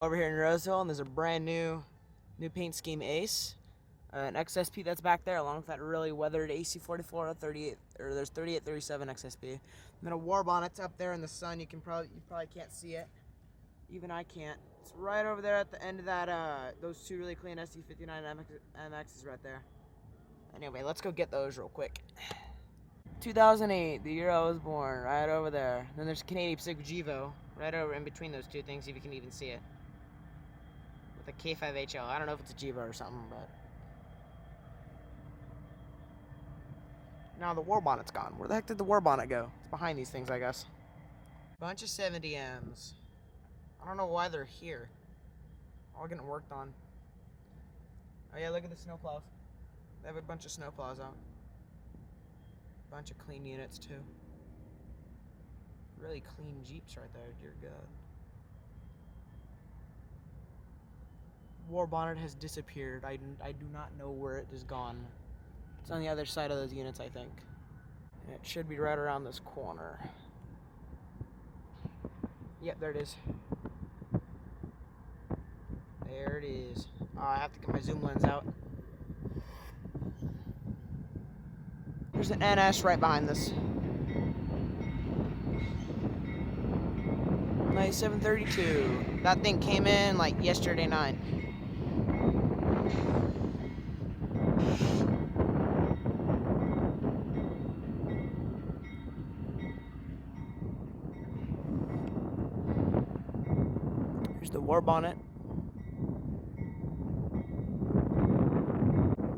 Over here in Roseville, and there's a brand new paint scheme Ace, an XSP that's back there, along with that really weathered AC44-38, or there's 38-37 XSP. And then a war bonnet's up there in the sun. You probably can't see it. Even I can't. It's right over there at the end of that. Those two really clean C44-9W right there. Anyway, let's go get those real quick. 2008, the year I was born, right over there. Then there's Canadian Pacific Gevo, right over in between those two things, if you can even see it. With a K5HL. I don't know if it's a Gevo or something, but. Now the war bonnet's gone. Where the heck did the war bonnet go? It's behind these things, I guess. Bunch of 70Ms. I don't know why they're here. All getting worked on. Oh yeah, look at the snowplows. They have a bunch of snowplows out. Bunch of clean units too. Really clean Jeeps right there, dear God. War bonnet has disappeared. I do not know where it is gone. It's on the other side of those units, I think. And it should be right around this corner. Yep, there it is. There it is. Oh, I have to get my zoom lens out. There's an NS right behind this. Nice 732. That thing came in like yesterday night. Here's the war bonnet.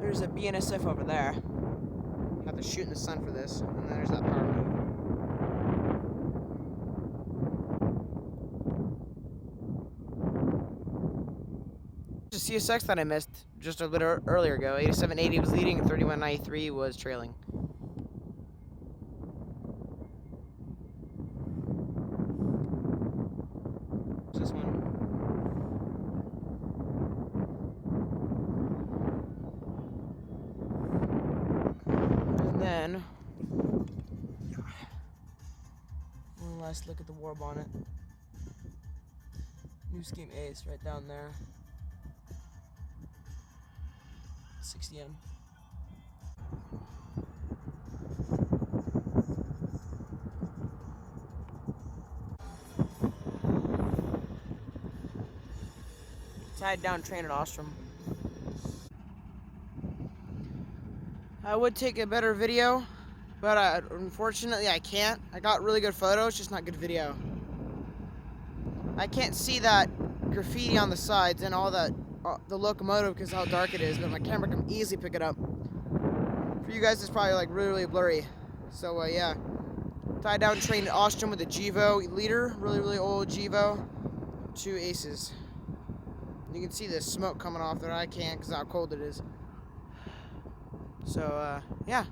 There's a BNSF over there. Have to shoot in the sun for this. And then there's that power move. There's a CSX that I missed just a little earlier ago. 8780 was leading and 3193 was trailing. This one. Then, one last look at the war bonnet. New scheme Ace right down there. 60M. Tied down train at Ostrom. I would take a better video, but unfortunately I can't. I got really good photos, just not good video. I can't see that graffiti on the sides and all that, the locomotive because of how dark it is, but my camera can easily pick it up. For you guys, it's probably like really blurry. So yeah, tied down train at Ostrom with a Gevo leader, really old Gevo, 2 Aces. You can see the smoke coming off there. I can't because of how cold it is. So, yeah.